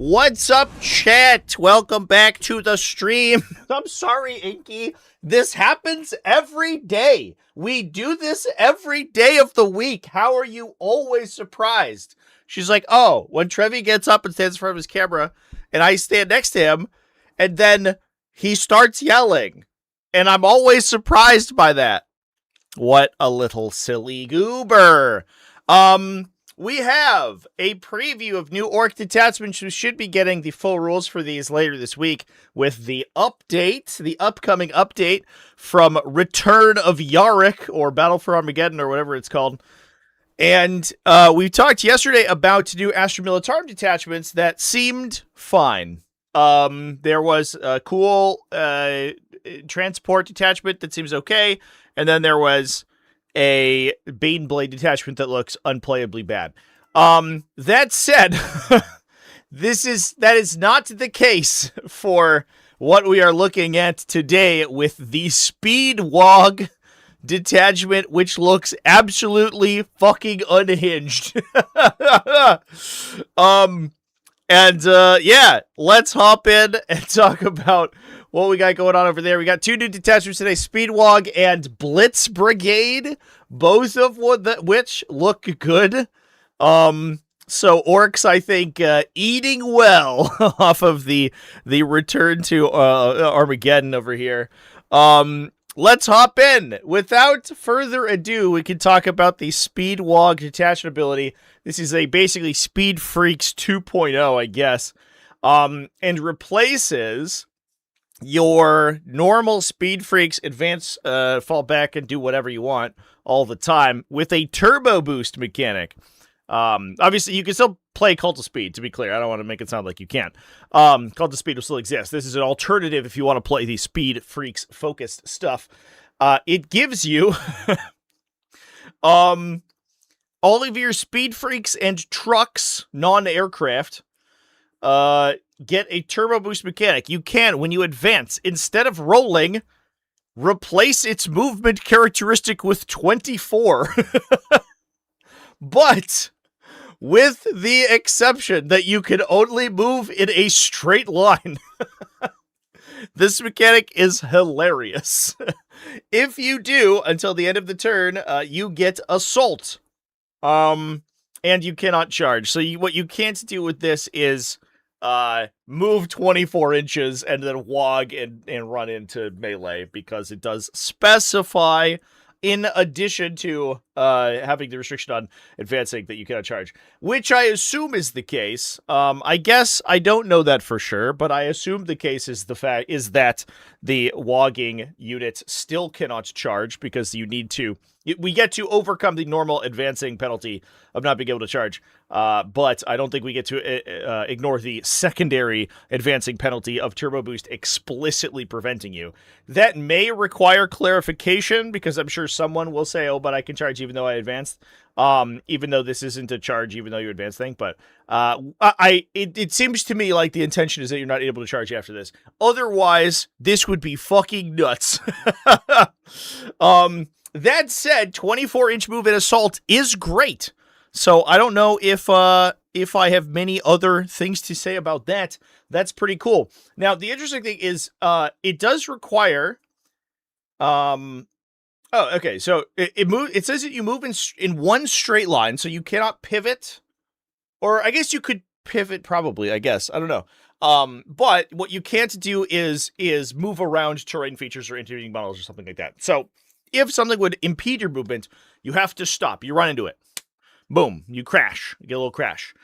What's up, chat? Welcome back to the stream. I'm sorry, Inky. This happens every day. We do this every day of the week. How are you always surprised? She's like, oh, when Trevi gets up and stands in front of his camera, and I stand next to him, and then he starts yelling. And I'm always surprised by that. What a little silly goober. We have a preview of new Ork Detachments. We should be getting the full rules for these later this week with the update, the upcoming update from Return of Yarick, or Battle for Armageddon, or whatever it's called. And we talked yesterday about new Astra Militarum detachments that seemed fine. There was a cool transport detachment that seems okay, and then there was a Baneblade detachment that looks unplayably bad. That said, that is not the case for what we are looking at today with the Speedwog detachment, which looks absolutely fucking unhinged. Yeah, let's hop in and talk about what we got going on over there. We got two new detachments today, Speedwog and Blitz Brigade, both of which look good. So Orcs, I think, eating well off of the return to Armageddon over here. Let's hop in. Without further ado, we can talk about the Speedwog detachment ability. This is basically Speed Freaks 2.0, I guess, and replaces your normal Speed Freaks advance, fall back, and do whatever you want all the time with a turbo boost mechanic. Obviously, you can still play Cult of Speed, to be clear. I don't want to make it sound like you can't. Cult of Speed will still exist. This is an alternative if you want to play the Speed Freaks focused stuff. It gives you all of your Speed Freaks and trucks, non-aircraft, get a turbo boost mechanic. You can, when you advance, instead of rolling, replace its movement characteristic with 24. But with the exception that you can only move in a straight line. This mechanic is hilarious. If you do, until the end of the turn, you get Assault. And you cannot charge. So what you can't do with this is move 24 inches and then wog and run into melee, because it does specify, in addition to having the restriction on advancing, that you cannot charge, which I assume is the case. I guess I don't know that for sure, but I assume the case is that the wogging units still cannot charge, because we get to overcome the normal advancing penalty of not being able to charge. But I don't think we get to ignore the secondary advancing penalty of turbo boost explicitly preventing you. That may require clarification, because I'm sure someone will say, oh, but I can charge even though I advanced. Even though this isn't a charge, even though you advance thing. But it seems to me like the intention is that you're not able to charge after this. Otherwise, this would be fucking nuts. That said, 24-inch move and assault is great. So I don't know if I have many other things to say about that. That's pretty cool. Now, the interesting thing is, it does require, oh, okay. So it says that you move in one straight line, so you cannot pivot, or I guess you could pivot probably, I guess. I don't know. But what you can't do is move around terrain features or intervening models or something like that. So if something would impede your movement, you have to stop. You run into it. Boom. You crash. You get a little crash.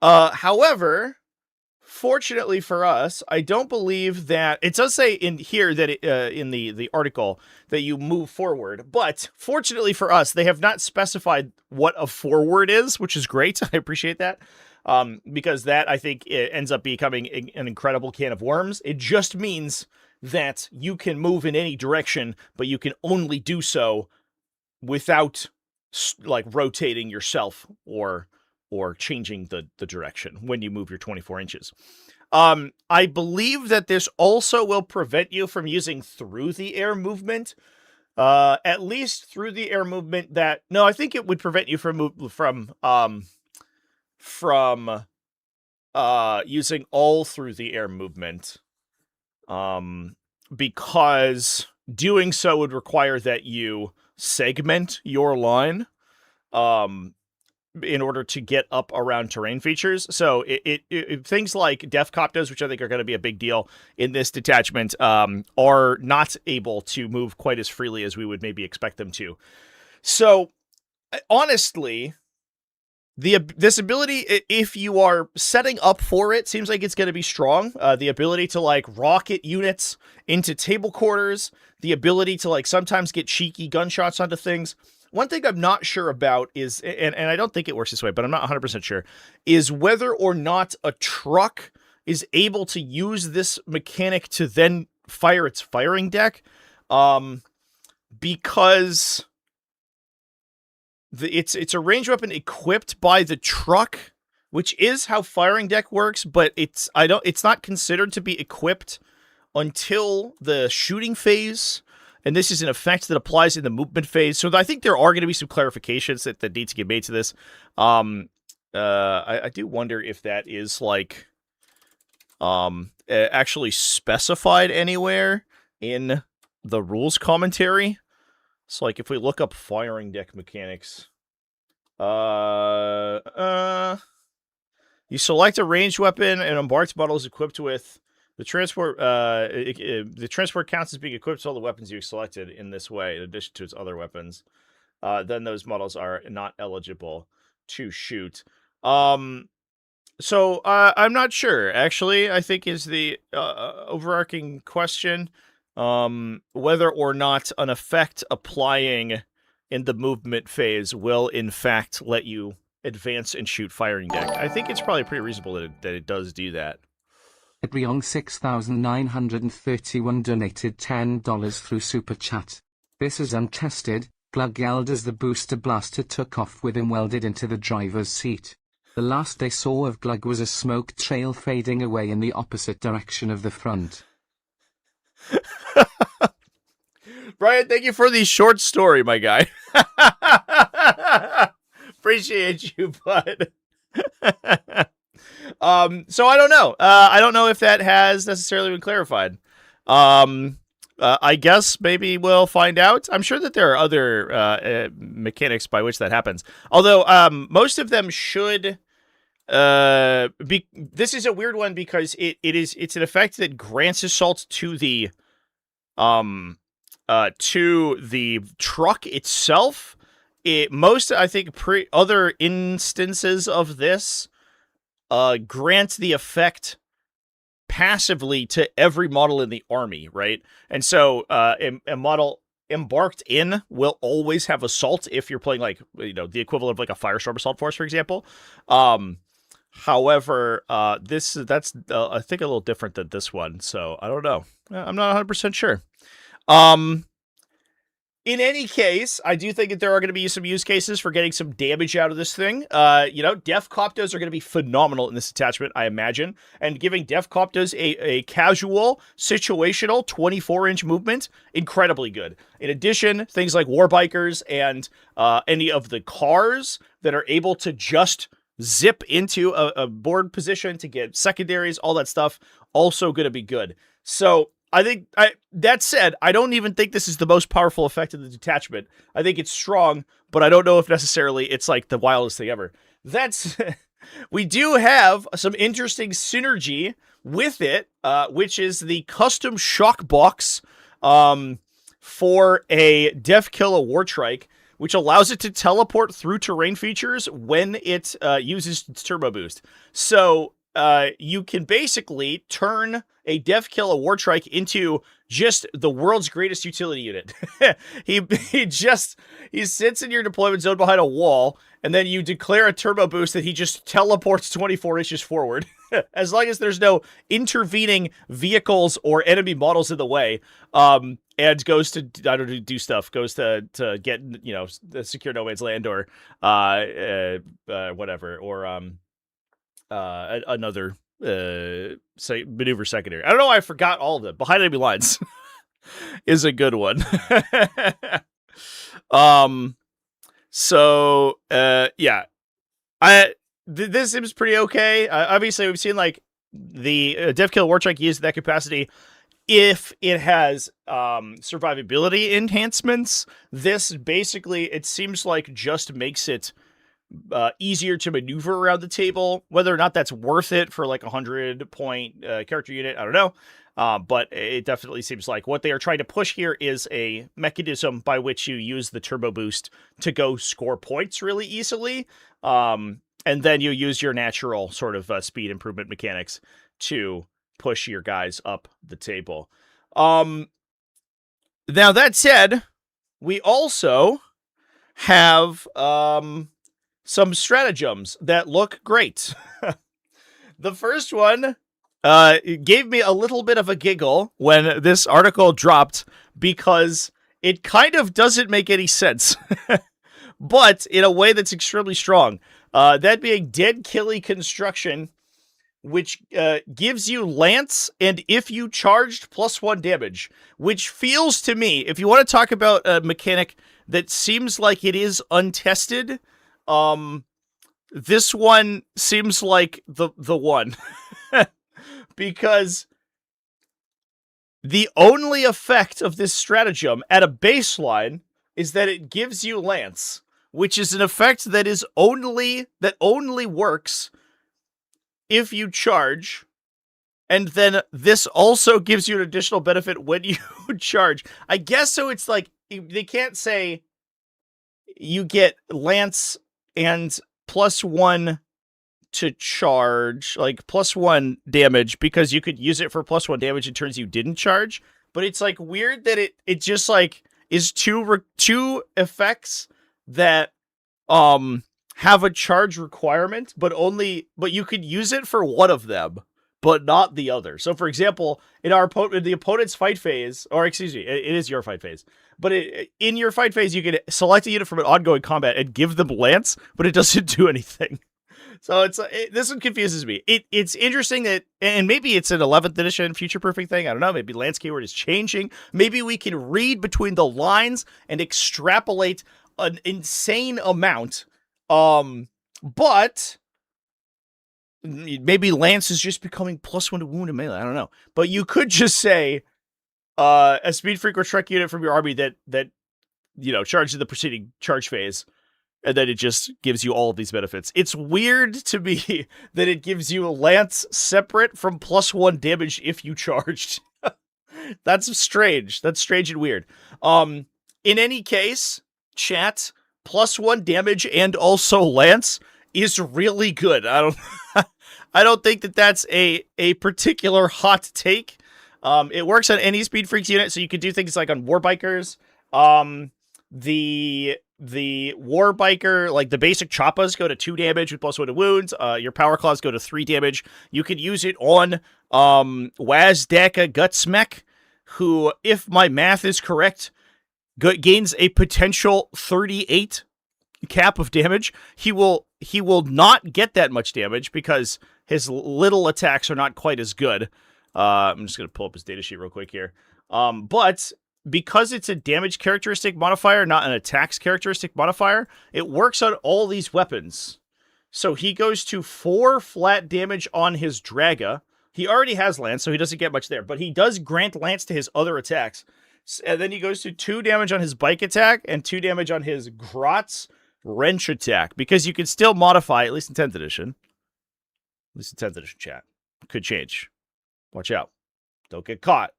However, fortunately for us, I don't believe that... It does say in here that in the article that you move forward. But fortunately for us, they have not specified what a forward is, which is great. I appreciate that. Because that, I think, it ends up becoming an incredible can of worms. It just means that you can move in any direction, but you can only do so without like rotating yourself or changing the direction when you move your 24 inches. I believe that this also will prevent you from using through the air movement. At least through the air movement no, I think it would prevent you from using all through the air movement, because doing so would require that you segment your line, in order to get up around terrain features. So things like def coptos, which I think are going to be a big deal in this detachment, are not able to move quite as freely as we would maybe expect them to. So honestly, this ability, if you are setting up for it, seems like it's going to be strong. The ability to like rocket units into table quarters, the ability to like sometimes get cheeky gunshots onto things. One thing I'm not sure about is, and I don't think it works this way, but I'm not 100% sure, is whether or not a truck is able to use this mechanic to then fire its firing deck, because it's a ranged weapon equipped by the truck, which is how firing deck works, but it's not considered to be equipped until the shooting phase. And this is an effect that applies in the movement phase. So I think there are going to be some clarifications that need to get made to this. I do wonder if that is like actually specified anywhere in the rules commentary. So like if we look up firing deck mechanics, you select a ranged weapon and embarked model is equipped with the transport. The transport counts as being equipped to all the weapons you selected in this way, in addition to its other weapons. Then those models are not eligible to shoot. So I'm not sure. Actually, I think is the overarching question, whether or not an effect applying in the movement phase will in fact let you advance and shoot firing deck. I think it's probably pretty reasonable that it does do that. Edriong 6931 donated $10 through Super Chat. This is untested. Glug yelled as the booster blaster took off with him welded into the driver's seat. The last they saw of Glug was a smoke trail fading away in the opposite direction of the front. Brian, thank you for the short story, my guy. Appreciate you, bud. So I don't know. I don't know if that has necessarily been clarified. I guess maybe we'll find out. I'm sure that there are other mechanics by which that happens. Although most of them should be. This is a weird one because it's an effect that grants assault to the truck itself. Most, I think, other instances of this grant the effect passively to every model in the army, right? And so a model embarked in will always have assault if you're playing like, the equivalent of like a Firestorm Assault Force, for example. However, that's I think a little different than this one, so I don't know. I'm not 100% sure. In any case, I do think that there are going to be some use cases for getting some damage out of this thing. Def Coptos are going to be phenomenal in this attachment, I imagine. And giving Def Coptos a casual, situational 24-inch movement, incredibly good. In addition, things like Warbikers and any of the cars that are able to just zip into a board position to get secondaries, all that stuff, also going to be good. So I think, that said, I don't even think this is the most powerful effect of the detachment. I think it's strong, but I don't know if necessarily it's like the wildest thing ever. We do have some interesting synergy with it, which is the custom shock box for a Def Killa Wartrike, which allows it to teleport through terrain features when it uses its turbo boost. So you can basically turn a Def Killa Wartrike into just the world's greatest utility unit. he sits in your deployment zone behind a wall, and then you declare a turbo boost that he just teleports 24 inches forward. As long as there's no intervening vehicles or enemy models in the way, and goes to, I don't know, do stuff, goes to get, secure no man's land or whatever, or another say maneuver secondary. I don't know why I forgot all of them. Behind enemy lines is a good one. So yeah, this seems pretty okay. Obviously, we've seen like the Dev Kill War Truck used that capacity. If it has survivability enhancements, this basically, it seems like, just makes it easier to maneuver around the table. Whether or not that's worth it for like 100-point character unit, I don't know. But it definitely seems like what they are trying to push here is a mechanism by which you use the turbo boost to go score points really easily. And then you use your natural sort of speed improvement mechanics to push your guys up the table. Now that said, we also have some stratagems that look great. The first one gave me a little bit of a giggle when this article dropped because it kind of doesn't make any sense, but in a way that's extremely strong. That being Dead Killy Construction, which gives you Lance, and if you charged, +1 damage, which feels to me, if you want to talk about a mechanic that seems like it is untested, this one seems like the one. Because the only effect of this stratagem at a baseline is that it gives you Lance, which is an effect that only works if you charge, and then this also gives you an additional benefit when you charge. I guess so. It's like they can't say you get Lance and +1 to charge, like +1 damage, because you could use it for +1 damage in turns you didn't charge. But it's like weird that it just like is two effects that have a charge requirement, but you could use it for one of them, but not the other. So, for example, in the opponent's fight phase, or excuse me, it is your fight phase, but in your fight phase, you can select a unit from an ongoing combat and give them Lance, but it doesn't do anything. So this one confuses me. It's interesting that, and maybe it's an 11th edition future-proofing thing. I don't know. Maybe Lance keyword is changing. Maybe we can read between the lines and extrapolate an insane amount. But maybe Lance is just becoming +1 to wound and melee. I don't know. But you could just say a speed freak or truck unit from your army that charges the preceding charge phase, and then it just gives you all of these benefits. It's weird to me that it gives you Lance separate from +1 damage if you charged. That's strange. That's strange and weird. In any case, chat, +1 damage and also Lance is really good. I don't think that that's a particular hot take. It works on any Speed Freaks unit, so you could do things like on Warbikers. The Warbiker, like the basic Choppas, go to 2 damage with +1 to wounds. Your Power Claws go to 3 damage. You could use it on Wazdaka Gutsmech, who, if my math is correct, gains a potential 38 cap of damage. He will not get that much damage because his little attacks are not quite as good. I'm just going to pull up his datasheet real quick here. But because it's a damage characteristic modifier, not an attacks characteristic modifier, it works on all these weapons. So he goes to 4 flat damage on his Draga. He already has Lance, so he doesn't get much there, but he does grant Lance to his other attacks. And then he goes to 2 damage on his bike attack and 2 damage on his Grotz wrench attack, because you can still modify, at least in 10th edition. At least in 10th edition, chat. Could change. Watch out. Don't get caught.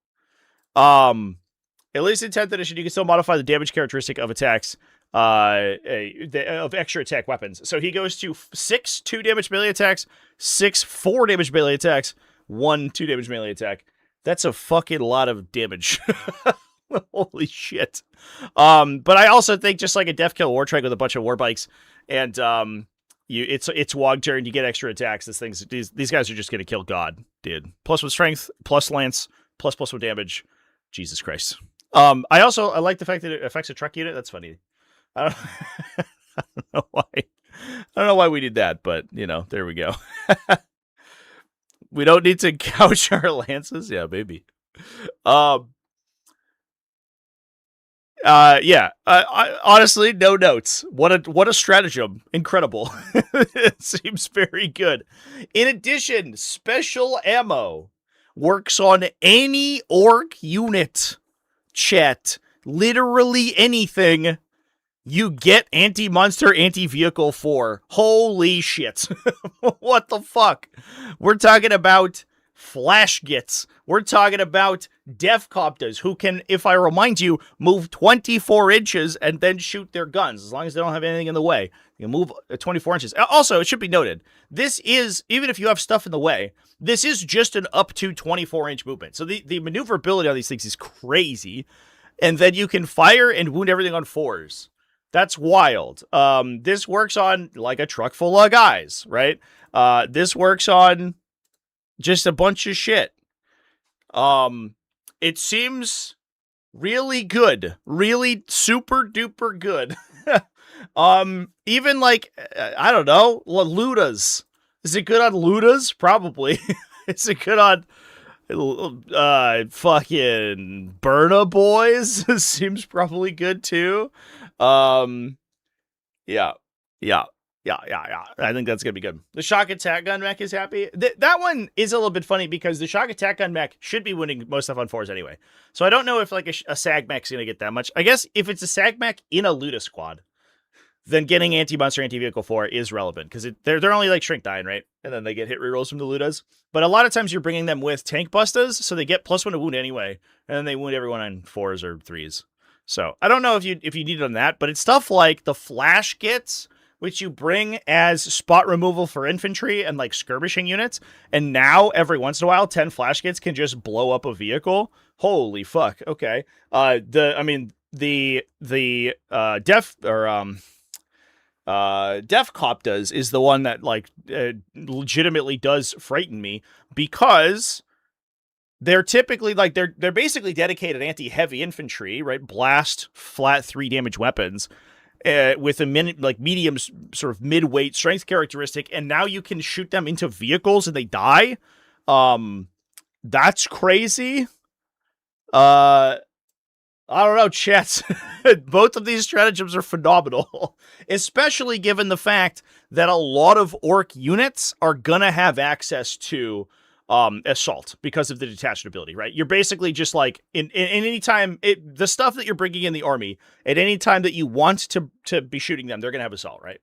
At least in 10th edition, you can still modify the damage characteristic of attacks, of extra attack weapons. So he goes to 6 2 damage melee attacks, 6 4 damage melee attacks, 1 2 damage melee attack. That's a fucking lot of damage. Holy shit. But I also think just like a Death Kill War Trike with a bunch of war bikes, and it's Wog turn, you get extra attacks. These guys are just gonna kill God, dude. +1 strength, plus Lance, +1 damage. Jesus Christ. I like the fact that it affects a truck unit. That's funny. I don't know why. I don't know why we did that, but there we go. We don't need to couch our lances. Yeah, maybe. Yeah. Honestly, no notes. What a stratagem! Incredible. It seems very good. In addition, special ammo works on any orc unit. Chat. Literally anything. You get anti-monster, anti-vehicle for. Holy shit. What the fuck? We're talking about flash gits. We're talking about defcopters who can, if I remind you, move 24 inches and then shoot their guns as long as they don't have anything in the way. You can move 24 inches. Also, it should be noted, this is, even if you have stuff in the way, this is just an up to 24-inch movement. So the maneuverability on these things is crazy. And then you can fire and wound everything on 4s. That's wild. This works on like a truck full of guys, right? This works on just a bunch of shit. It seems really good, really super duper good. Even like, I don't know, Ludas. Is it good on Ludas? Probably. Is it good on fucking Burna Boys? Seems probably good too. Yeah. I think that's gonna be good. The shock attack gun mech is happy. That one is a little bit funny because the shock attack gun mech should be winning most stuff on 4s anyway. So I don't know if like a sag mech's gonna get that much. I guess if it's a sag mech in a Luda squad, then getting anti-monster, anti-vehicle 4 is relevant because they're only like shrink dying, right? And then they get hit rerolls from the Ludas. But a lot of times you're bringing them with tank bustas, so they get +1 to wound anyway, and then they wound everyone on 4s or 3s. So I don't know if you need it on that, but it's stuff like the flash gets, which you bring as spot removal for infantry and like skirmishing units, and now every once in a while 10 flash gets can just blow up a vehicle. Holy fuck. Okay. The Def Coptas is the one that like legitimately does frighten me because they're typically like they're basically dedicated anti-heavy infantry, right? Blast flat 3 damage weapons with a medium sort of mid-weight strength characteristic, and now you can shoot them into vehicles and they die. That's crazy. I don't know, chat. Both of these stratagems are phenomenal, especially given the fact that a lot of orc units are gonna have access to assault because of the detached ability, right? You're basically just like in any time the stuff that you're bringing in the army at any time that you want to be shooting them, they're gonna have assault, right?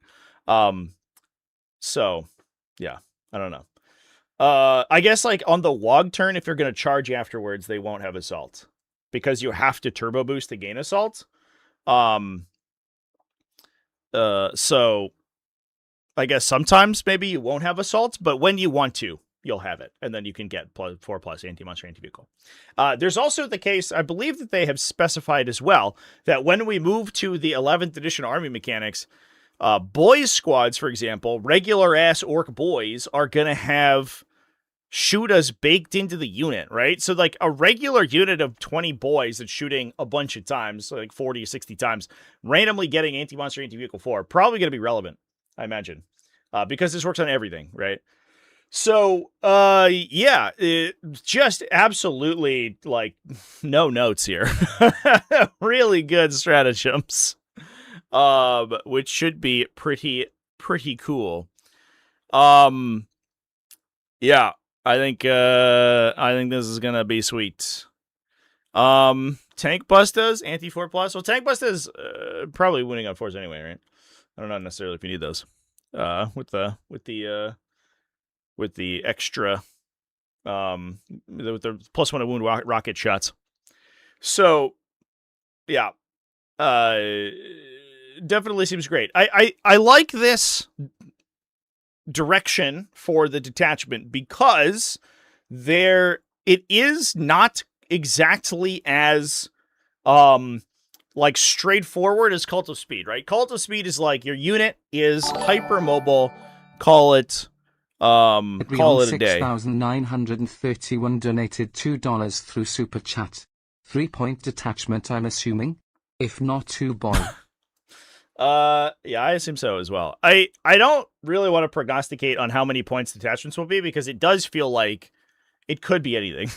So yeah, I don't know. I guess like on the Wog turn, if you're gonna charge afterwards, they won't have assault because you have to turbo boost to gain assault. So I guess sometimes maybe you won't have assault, but when you want to, you'll have it, and then you can get 4+ anti-monster, anti-vehicle. There's also the case, I believe that they have specified as well, that when we move to the 11th edition army mechanics, boys squads, for example, regular-ass orc boys are going to have shooters baked into the unit, right? So, like, a regular unit of 20 boys that's shooting a bunch of times, so like 40 or 60 times, randomly getting anti-monster, anti-vehicle 4, probably going to be relevant, I imagine, because this works on everything, right? So, yeah, just absolutely, like, no notes here. Really good stratagems, which should be pretty cool. Yeah, I think this is gonna be sweet. Tank Bustas, anti-4+. Well, Tank Bustas, probably winning on 4s anyway, right? I don't know necessarily if you need those. With the extra, with the +1 to wound rocket shots. So, yeah, definitely seems great. I like this direction for the detachment because it is not exactly as like straightforward as Cult of Speed, right? Cult of Speed is like your unit is hyper mobile, call it a day. 6,931 donated $2 through Super Chat. 3-point detachment, I'm assuming? If not, 2 boy. Yeah, I assume so as well. I don't really want to prognosticate on how many points detachments will be because it does feel like It could be anything.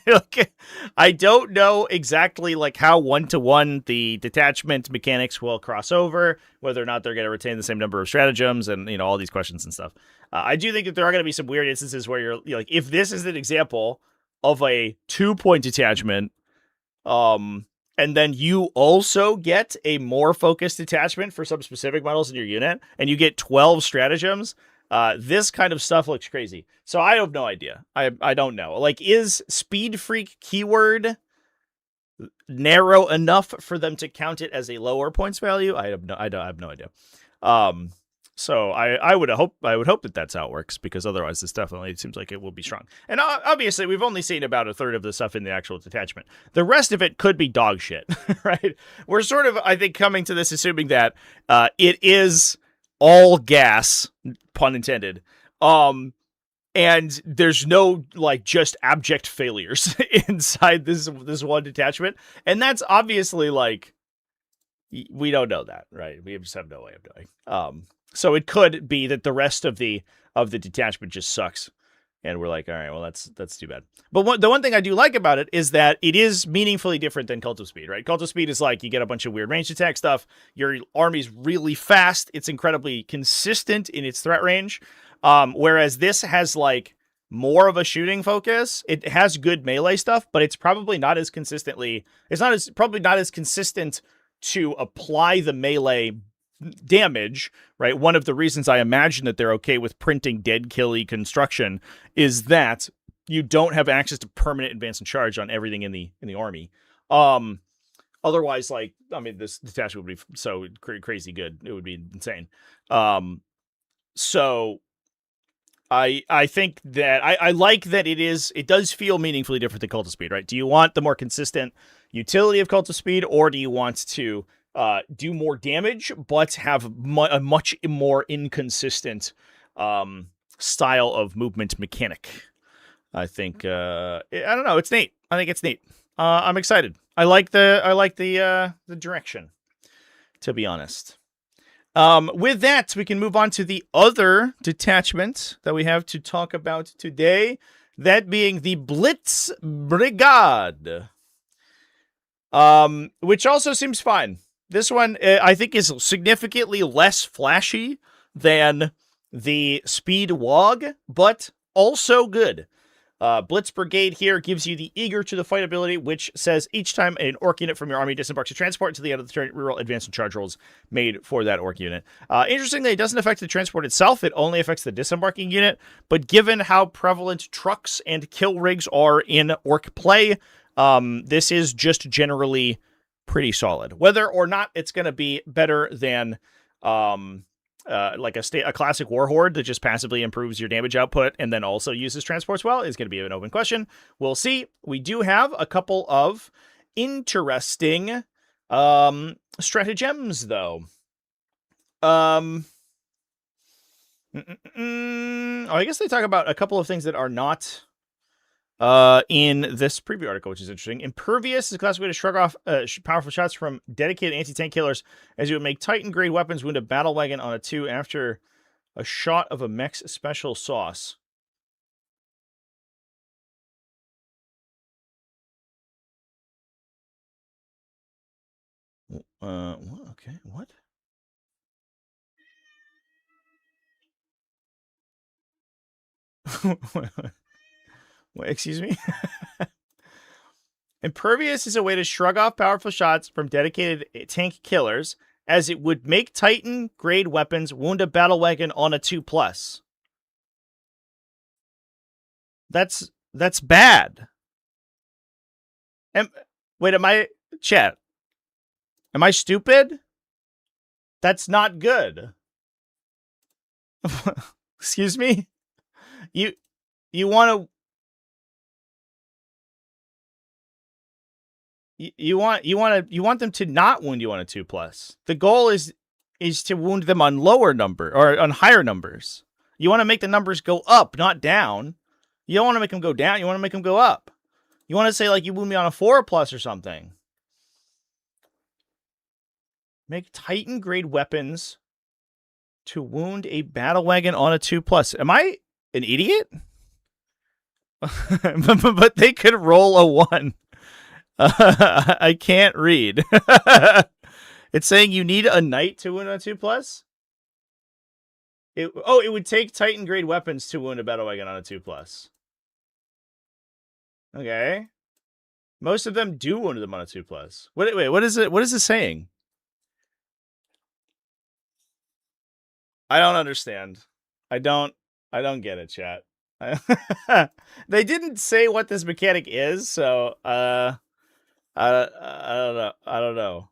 Like, I don't know exactly like how 1-to-1 the detachment mechanics will cross over, whether or not they're going to retain the same number of stratagems, and all these questions and stuff. I do think that there are going to be some weird instances where you're like, if this is an example of a 2-point detachment, and then you also get a more focused detachment for some specific models in your unit, and you get 12 stratagems. This kind of stuff looks crazy. So I have no idea. I don't know. Like, is Speed Freak keyword narrow enough for them to count it as a lower points value? I have no idea. So I would hope that that's how it works, because otherwise this definitely seems like it will be strong. And obviously we've only seen about a third of the stuff in the actual detachment. The rest of it could be dog shit, right? We're sort of, I think, coming to this assuming that it is all gas, pun intended. And there's no like just abject failures inside this one detachment, and that's obviously like, we don't know that, right? We just have no way of knowing. So it could be that the rest of the detachment just sucks, and we're like, all right, well, that's too bad. But the one thing I do like about it is that it is meaningfully different than Cult of Speed, right? Cult of Speed is like, you get a bunch of weird ranged attack stuff. Your army's really fast. It's incredibly consistent in its threat range. Whereas this has like more of a shooting focus. It has good melee stuff, but it's probably not as consistently. Probably not as consistent to apply the melee damage, right? One of the reasons I imagine that they're okay with printing dead killy construction is that you don't have access to permanent advance and charge on everything in the army. Otherwise, like, I mean, this detachment would be so crazy good. It would be insane. So I think that I like that it does feel meaningfully different than Cult of Speed, right? Do you want the more consistent utility of Cult of Speed, or do you want to do more damage but have a much more inconsistent style of movement mechanic? I think I don't know. It's neat. I think it's neat. I'm excited. I like the direction, to be honest. With that, we can move on to the other detachment that we have to talk about today, that being the Blitz Brigade, which also seems fine. This one, I think, is significantly less flashy than the Speedwog, but also good. Blitz Brigade here gives you the Eager to the Fight ability, which says each time an Ork unit from your army disembarks a transport to the end of the turn, reroll advance and charge rolls made for that Ork unit. Interestingly, it doesn't affect the transport itself. It only affects the disembarking unit. But given how prevalent trucks and kill rigs are in Ork play, this is just generally pretty solid. Whether or not it's going to be better than like a classic Warhorde that just passively improves your damage output and then also uses transports well is going to be an open question. We'll see. We do have a couple of interesting stratagems, though. I guess they talk about a couple of things that are not in this preview article, which is interesting. Impervious is a classic way to shrug off powerful shots from dedicated anti-tank killers, as you would make Titan-grade weapons wound a battle wagon on a 2 after a shot of a mech's special sauce. Okay, what? Wait, excuse me? Impervious is a way to shrug off powerful shots from dedicated tank killers, as it would make Titan-grade weapons wound a battle wagon on a 2+. That's bad. Wait, chat, am I stupid? That's not good. Excuse me? You want to... You want them to not wound you on a 2+. The goal is to wound them on lower number or on higher numbers. You want to make the numbers go up, not down. You don't want to make them go down. You want to make them go up. You want to say like you wound me on a 4+ or something. Make Titan grade weapons to wound a battle wagon on a 2+. Am I an idiot? but they could roll a 1. I can't read. It's saying you need a knight to win a 2+. It would take Titan grade weapons to win a battle wagon on a 2+. Okay. Most of them do win them on a 2+. Wait, what is it? What is it saying? I don't understand. I don't get it, chat. They didn't say what this mechanic is, so I don't know. I don't know.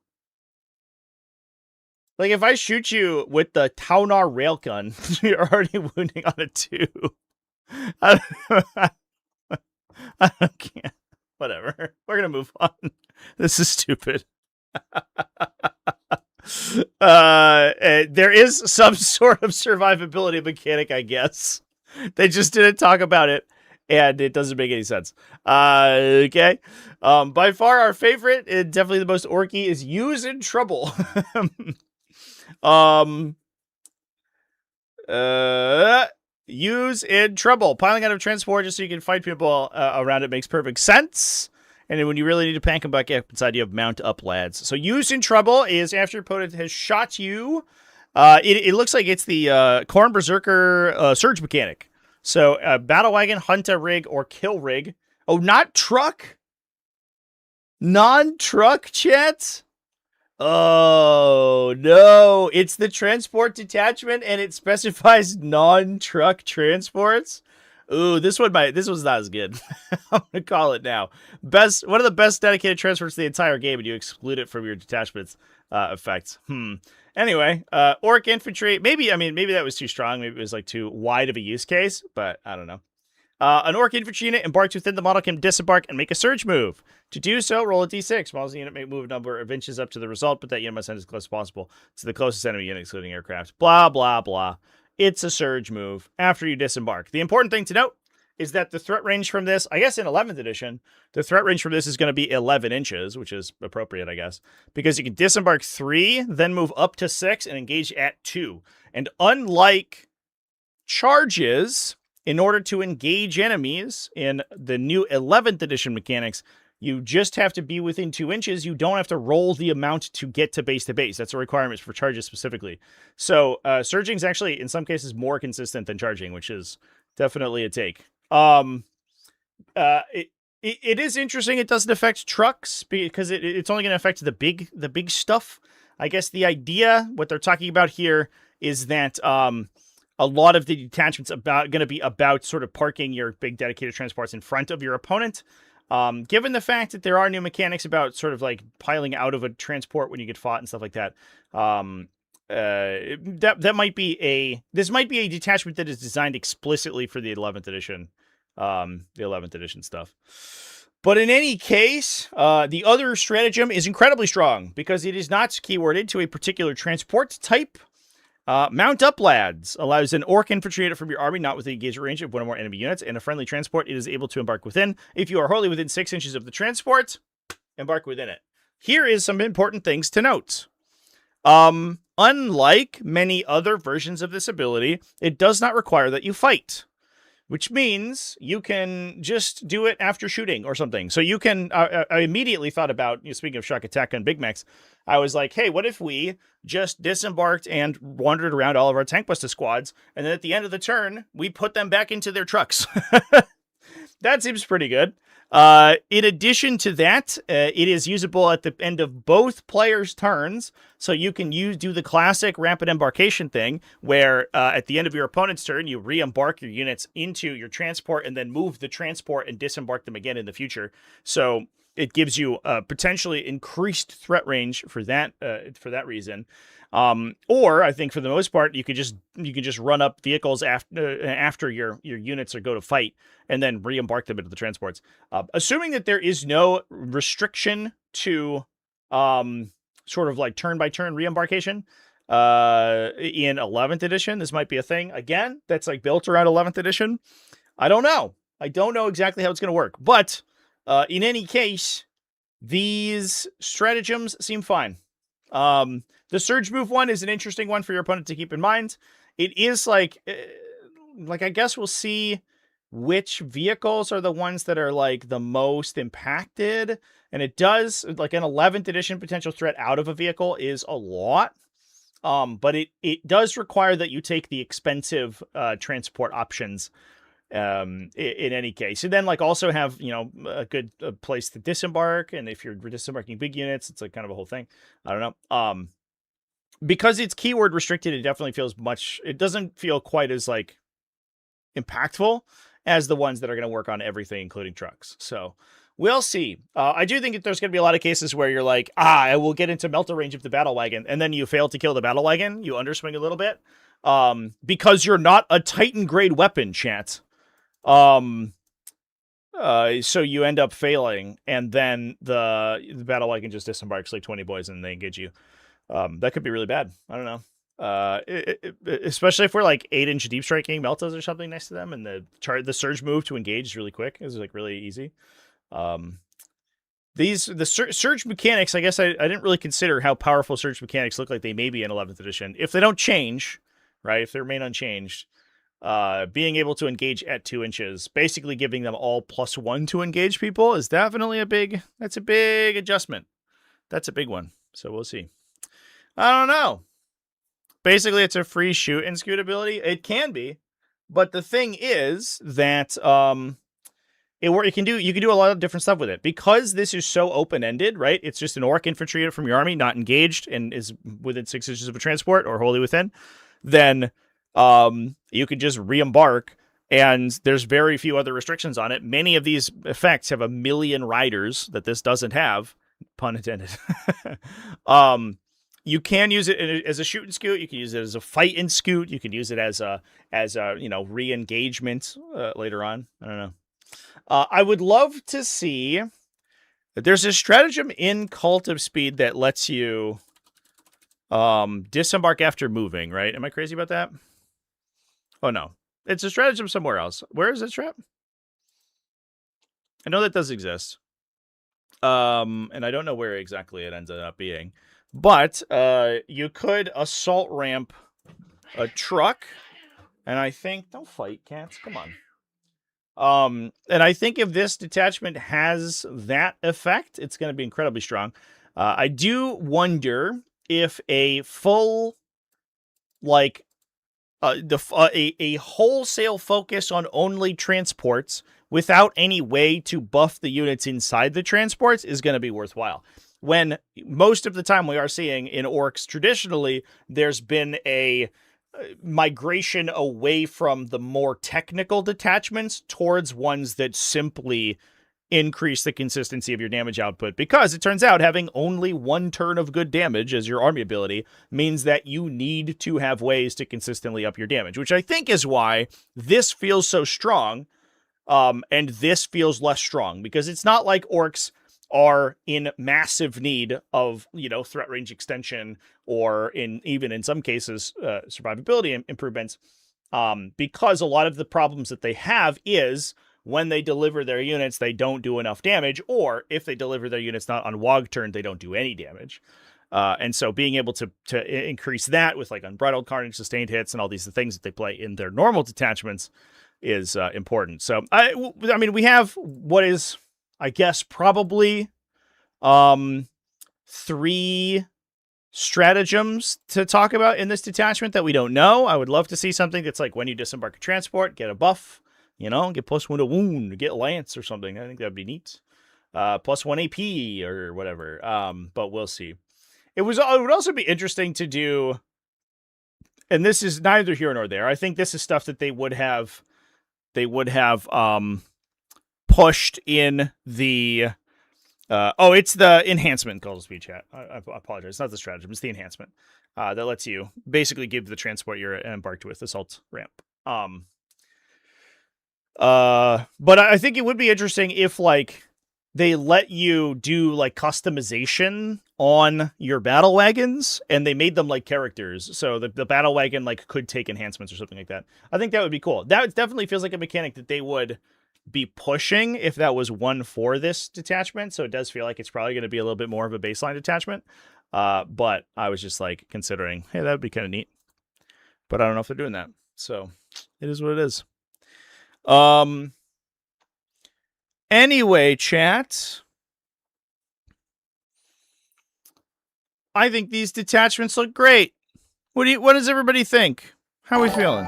Like, if I shoot you with the Taunar railgun, you're already wounding on a 2. I can't. Whatever. We're gonna move on. This is stupid. There is some sort of survivability mechanic, I guess. They just didn't talk about it, and it doesn't make any sense. Okay. By far our favorite, and definitely the most orky, is Use in Trouble. Use in Trouble. Piling out of transport just so you can fight people around it makes perfect sense. And then when you really need to pank them back up inside, you have Mount Up Lads. So Use in Trouble is after your opponent has shot you. It looks like it's the Corn Berserker Surge mechanic. So Battle Wagon, Hunter Rig, or Kill Rig. Oh, not Truck? Non-truck, chat? Oh, no. It's the Transport Detachment, and it specifies non-truck transports. Ooh, this was not as good. I'm gonna call it now. One of the best dedicated transports in the entire game, and you exclude it from your detachment's effects. Anyway, Ork Infantry. Maybe that was too strong. Maybe it was like too wide of a use case, but I don't know. An Ork Infantry unit embarked within the model can disembark and make a surge move. To do so, roll a d6. Models the unit may move a number of inches up to the result, but that unit must send as close as possible to the closest enemy unit, excluding aircraft. Blah, blah, blah. It's a surge move after you disembark. The important thing to note is that the threat range from this, I guess in 11th edition, the threat range from this is going to be 11 inches, which is appropriate, I guess, because you can disembark 3, then move up to 6, and engage at 2. And unlike charges, in order to engage enemies in the new 11th edition mechanics, you just have to be within 2 inches. You don't have to roll the amount to get to base. That's a requirement for charges specifically. So surging is actually, in some cases, more consistent than charging, which is definitely a take. It is interesting. It doesn't affect trucks because it's only going to affect the big stuff. I guess the idea, what they're talking about here, is that a lot of the detachments going to be about sort of parking your big dedicated transports in front of your opponent. Given the fact that there are new mechanics about sort of like piling out of a transport when you get fought and stuff like that, this might be a detachment that is designed explicitly for the 11th edition, stuff. But in any case, the other stratagem is incredibly strong because it is not keyworded to a particular transport type. Mount Up Lads allows an Ork infantry unit from your army not within engagement range of one or more enemy units, and a friendly transport it is able to embark within. If you are wholly within 6 inches of the transport, embark within it. Here is some important things to note. Unlike many other versions of this ability, it does not require that you fight, which means you can just do it after shooting or something. So you can, I immediately thought about, speaking of shock attack on Big Macs, I was like, hey, what if we just disembarked and wandered around all of our tank buster squads, and then at the end of the turn, we put them back into their trucks? That seems pretty good. In addition to that, it is usable at the end of both players' turns, so you can do the classic rapid embarkation thing, where at the end of your opponent's turn, you re-embark your units into your transport and then move the transport and disembark them again in the future. So it gives you potentially increased threat range for that reason. Or I think for the most part, you can just run up vehicles after your units go to fight and then re-embark them into the transports. Assuming that there is no restriction to sort of like turn-by-turn re-embarkation in 11th edition, this might be a thing, again, that's like built around 11th edition. I don't know. I don't know exactly how it's going to work. But in any case, these stratagems seem fine. The surge move one is an interesting one for your opponent to keep in mind. It is like I guess we'll see which vehicles are the ones that are like the most impacted. And it does, like, an 11th edition potential threat out of a vehicle is a lot. But it does require that you take the expensive transport options in any case. And then, like, also have, you know, a good place to disembark. And if you're disembarking big units, it's like kind of a whole thing. I don't know. Because it's keyword restricted, it definitely feels it doesn't feel quite as like impactful as the ones that are going to work on everything, including trucks. So we'll see. I do think that there's going to be a lot of cases where you're like, I will get into melter range of the battle wagon, and then you fail to kill the battle wagon. You underswing a little bit because you're not a Titan grade weapon, chat. So you end up failing, and then the battle wagon just disembarks like 20 boys, and they engage you. That could be really bad. I don't know. Especially if we're like 8-inch deep striking meltas or something next to them, and the surge move to engage is really quick. It's like really easy. The surge mechanics, I guess I didn't really consider how powerful surge mechanics look like they may be in 11th edition. If they don't change, right? If they remain unchanged, being able to engage at 2 inches, basically giving them all +1 to engage people is definitely that's a big adjustment. That's a big one. So we'll see. I don't know. Basically, it's a free shoot and scoot ability. It can be, but the thing is that you can do a lot of different stuff with it because this is so open ended, right? It's just an orc infantry unit from your army, not engaged and is within 6 inches of a transport or wholly within. Then you could just re-embark, and there's very few other restrictions on it. Many of these effects have 1 million riders that this doesn't have, pun intended. You can use it as a shoot and scoot. You can use it as a fight and scoot. You can use it as a re-engagement later on. I don't know. I would love to see that there's a stratagem in Cult of Speed that lets you disembark after moving, right? Am I crazy about that? Oh, no. It's a stratagem somewhere else. Where is that strat? I know that does exist. And I don't know where exactly it ends up being. But you could assault ramp a truck, and I think... Don't fight, cats. Come on. And I think if this detachment has that effect, it's going to be incredibly strong. I do wonder if a full, like, a wholesale focus on only transports without any way to buff the units inside the transports is going to be worthwhile. When most of the time we are seeing in orcs traditionally, there's been a migration away from the more technical detachments towards ones that simply increase the consistency of your damage output, because it turns out having only 1 turn of good damage as your army ability means that you need to have ways to consistently up your damage, which I think is why this feels so strong, and this feels less strong, because it's not like orcs are in massive need of, threat range extension, or even in some cases, survivability improvements, because a lot of the problems that they have is when they deliver their units, they don't do enough damage, or if they deliver their units not on WOG turn, they don't do any damage. And so being able to increase that with like Unbridled Carnage, sustained hits, and all these things that they play in their normal detachments is important. So, I mean, we have what is, I guess, probably 3 stratagems to talk about in this detachment that we don't know. I would love to see something that's like when you disembark a transport, get a buff, get +1 to wound, get lance or something. I think that'd be neat. +1 AP or whatever. But we'll see. It would also be interesting to do, and this is neither here nor there. I think this is stuff that they would have pushed in the it's the enhancement, Call to Speed, chat. I apologize. It's not the stratagem. It's the enhancement that lets you basically give the transport you're embarked with assault ramp. But I think it would be interesting if, like, they let you do, like, customization on your battle wagons, and they made them like characters. So the battle wagon, like, could take enhancements or something like that. I think that would be cool. That definitely feels like a mechanic that they would be pushing if that was one for this detachment. So it does feel like it's probably going to be a little bit more of a baseline detachment. But I was just like considering, hey, that would be kind of neat. But I don't know if they're doing that. So it is what it is. Anyway, chat. I think these detachments look great. What does everybody think? How are we feeling?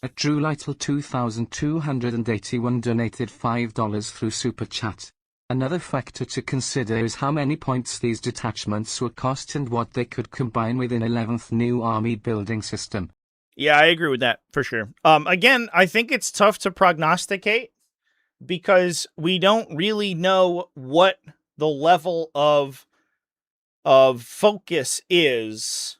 At Drew Lytle 2281 donated $5 through Super Chat. Another factor to consider is how many points these detachments will cost and what they could combine with an 11th new army building system. Yeah, I agree with that for sure. Again, I think it's tough to prognosticate because we don't really know what the level of focus is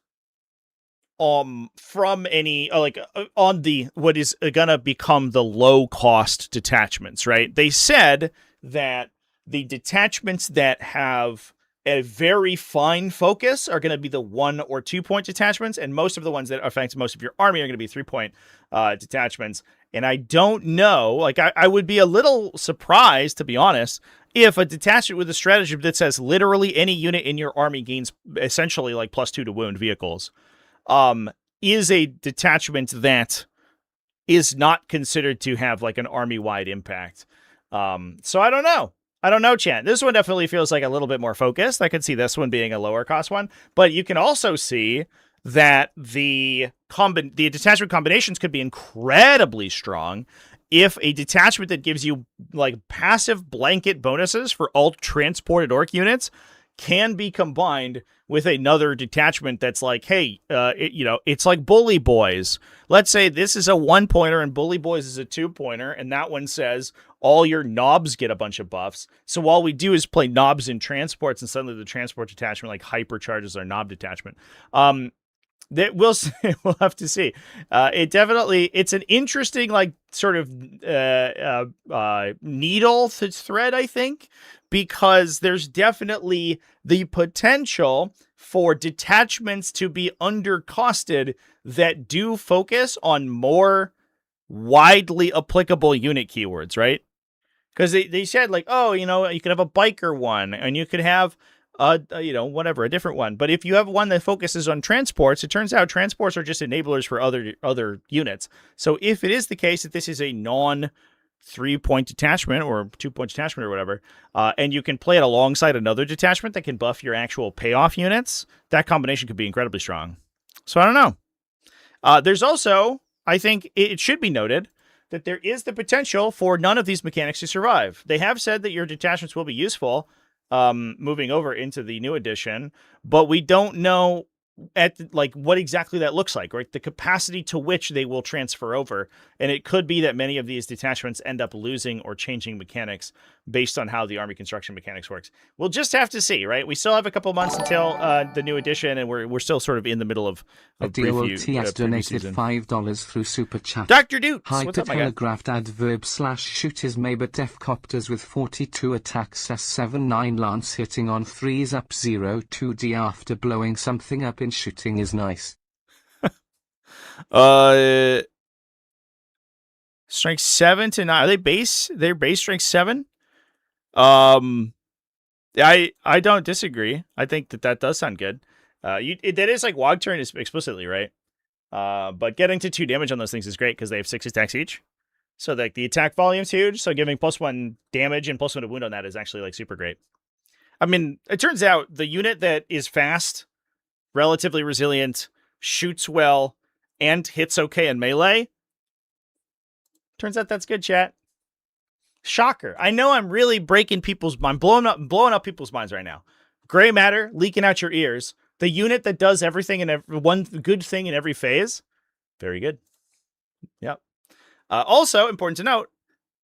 from any on the what is gonna become the low cost detachments, right? They said that the detachments that have a very fine focus are going to be the 1 or 2 point detachments, and most of the ones that affect most of your army are going to be 3 point detachments. And I don't know, like I would be a little surprised, to be honest, if a detachment with a stratagem that says literally any unit in your army gains essentially like +2 to wound vehicles is a detachment that is not considered to have like an army-wide impact. So I don't know. I don't know, chat. This one definitely feels like a little bit more focused. I could see this one being a lower cost one, but you can also see that the detachment combinations could be incredibly strong if a detachment that gives you like passive blanket bonuses for all transported orc units can be combined with another detachment that's like, hey, it's like Bully Boys. Let's say this is a 1-pointer and Bully Boys is a 2-pointer, and that one says all your knobs get a bunch of buffs. So all we do is play knobs in transports, and suddenly the transport detachment like hypercharges our knob detachment. That we'll have to see. It's an interesting like sort of needle thread, I think, because there's definitely the potential for detachments to be undercosted that do focus on more widely applicable unit keywords, right? Because they said like, oh, you could have a biker one, and you could have a different one. But if you have one that focuses on transports, it turns out transports are just enablers for other units. So if it is the case that this is a non 3-point detachment or 2-point detachment or whatever, and you can play it alongside another detachment that can buff your actual payoff units, that combination could be incredibly strong. So I don't know. There's also, I think it should be noted, that there is the potential for none of these mechanics to survive. They have said that your detachments will be useful moving over into the new edition, but we don't know what exactly that looks like, right? The capacity to which they will transfer over. And it could be that many of these detachments end up losing or changing mechanics based on how the army construction mechanics works. We'll just have to see, right? We still have a couple months until the new edition, and we're still sort of in the middle of DOT has donated $5 through Super Chat. Dr. Dukes, what's up, my guy? Hypertelegraphed adverb/shoot is Maybert F copters with 42 attacks S79 lance hitting on 3s up 0-2D after blowing something up in shooting is nice. Strength 7 to 9. Are they base? They're base strength 7? I don't disagree. I think that does sound good. That is like Wog turn is explicitly, right? But getting to 2 damage on those things is great because they have 6 attacks each. So like the attack volume's huge. So giving +1 damage and +1 to wound on that is actually like super great. I mean, it turns out the unit that is fast, relatively resilient, shoots well, and hits okay in melee, turns out that's good, chat. Shocker. I know I'm really breaking people's mind, blowing up people's minds right now. Gray matter leaking out your ears. The unit that does everything and one good thing in every phase. Very good. Yep. Also, important to note,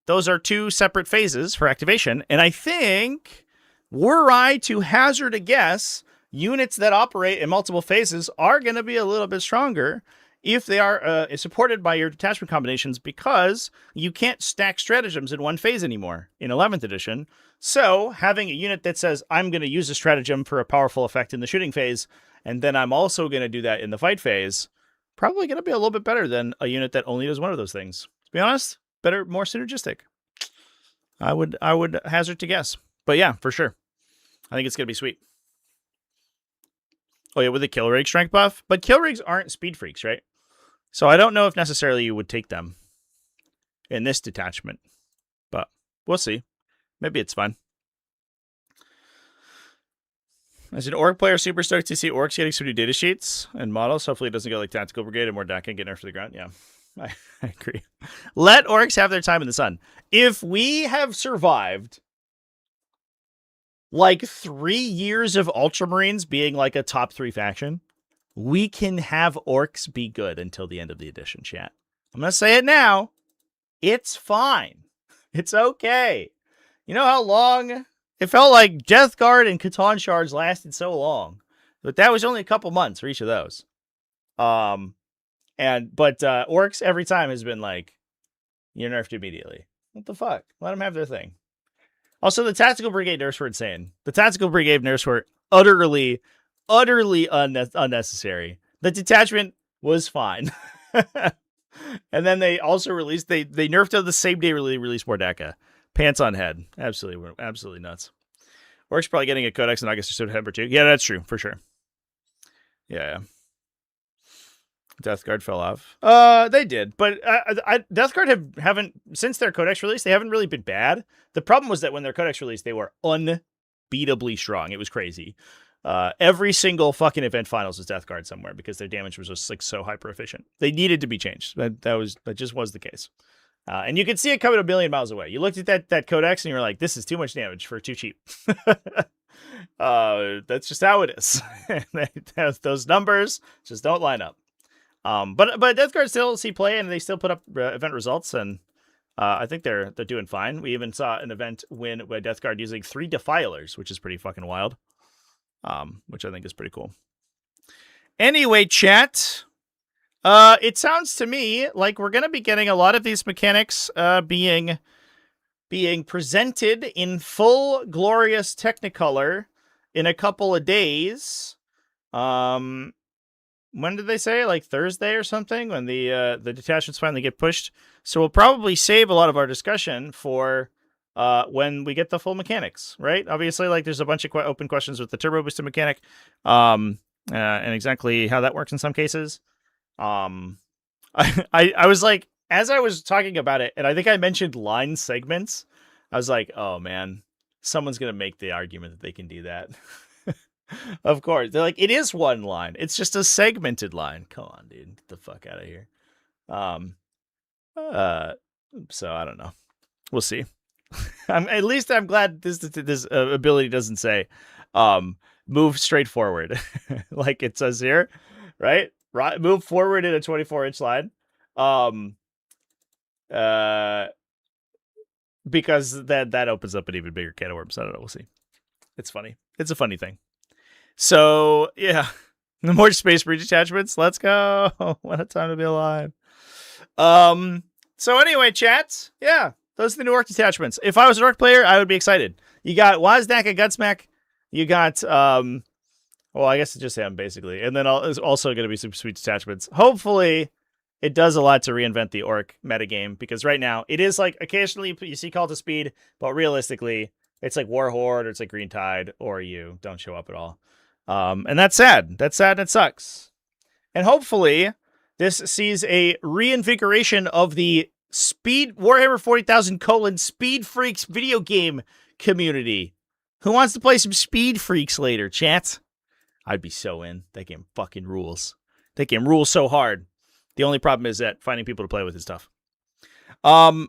those are 2 separate phases for activation. And I think, were I to hazard a guess, units that operate in multiple phases are going to be a little bit stronger if they are supported by your detachment combinations, because you can't stack stratagems in one phase anymore in 11th edition. So having a unit that says, I'm going to use a stratagem for a powerful effect in the shooting phase, and then I'm also going to do that in the fight phase, probably going to be a little bit better than a unit that only does one of those things. To be honest, better, more synergistic. I would hazard to guess. But yeah, for sure. I think it's going to be sweet. Oh yeah, with the kill rig strength buff. But kill rigs aren't speed freaks, right? So I don't know if necessarily you would take them in this detachment, but we'll see. Maybe it's fun. As an Ork player, super stoked to see Orks getting some new data sheets and models. Hopefully it doesn't go like Tactical Brigade and more DACA and get nerfed to the ground. Yeah, I agree. Let Orks have their time in the sun. If we have survived like 3 years of Ultramarines being like a top 3 faction, we can have Orks be good until the end of the edition, chat. I'm going to say it now. It's fine. It's okay. You know how long... It felt like Death Guard and Catan Shards lasted so long, but that was only a couple months for each of those. But Orks every time has been like, you're nerfed immediately. What the fuck? Let them have their thing. Also, the Tactical Brigade nerfs were insane. The Tactical Brigade nerfs were utterly unnecessary. The detachment was fine. And then they also released, they nerfed on the same day they released more DACA. Pants on head. Absolutely nuts. Ork's probably getting a codex in August or September too. Yeah, that's true, for sure. Yeah. Death Guard fell off. They did, but Death Guard haven't since their codex release. They haven't really been bad. The problem was that when their codex released, they were unbeatably strong. It was crazy. Every single fucking event finals was Death Guard somewhere because their damage was just like so hyper efficient. They needed to be changed. That just was the case. And you could see it coming a million miles away. You looked at that codex and you were like, this is too much damage for too cheap. That's just how it is. Those numbers just don't line up. But Death Guard still see play and they still put up event results, and I think they're doing fine. We even saw an event win by Death Guard using 3 Defilers, which is pretty fucking wild. Which I think is pretty cool. Anyway, chat. It sounds to me like we're going to be getting a lot of these mechanics being presented in full glorious Technicolor in a couple of days. When did they say? Like Thursday or something, when the detachments finally get pushed. So we'll probably save a lot of our discussion for when we get the full mechanics, right? Obviously, like there's a bunch of open questions with the turbo boosted mechanic, and exactly how that works in some cases. I was like, as I was talking about it, and I think I mentioned line segments, I was like, oh man, someone's gonna make the argument that they can do that. Of course, they're like, it is one line. It's just a segmented line. Come on, dude, get the fuck out of here. So I don't know. We'll see. At least I'm glad this ability doesn't say, move straight forward, like it says here, right? Move forward in a 24-inch line. Because that opens up an even bigger can of worms. I don't know. We'll see. It's funny. It's a funny thing. So yeah, the more space breach attachments. Let's go. What a time to be alive. So anyway, chats. Yeah, those are the new Ork detachments. If I was an Ork player, I would be excited. You got Wazdak and Gutsmack. You got well, I guess it's just him, basically. And then there's also going to be some sweet detachments. Hopefully, it does a lot to reinvent the Ork metagame, because right now, it is like, occasionally you see Call to Speed, but realistically, it's like War Horde, or it's like Green Tide, or you don't show up at all. And that's sad. That's sad and it sucks. And hopefully, this sees a reinvigoration of the Warhammer 40,000 Speed Freaks video game community. Who wants to play some Speed Freaks later, chat? I'd be so in. That game fucking rules. That game rules so hard. The only problem is that finding people to play with is tough. So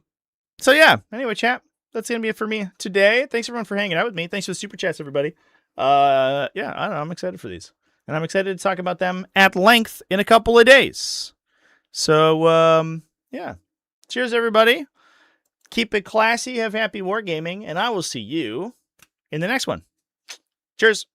yeah. Anyway, chat. That's going to be it for me today. Thanks everyone for hanging out with me. Thanks for the super chats, everybody. Yeah, I don't know. I'm excited for these. And I'm excited to talk about them at length in a couple of days. So, yeah. Cheers, everybody. Keep it classy. Have happy wargaming. And I will see you in the next one. Cheers.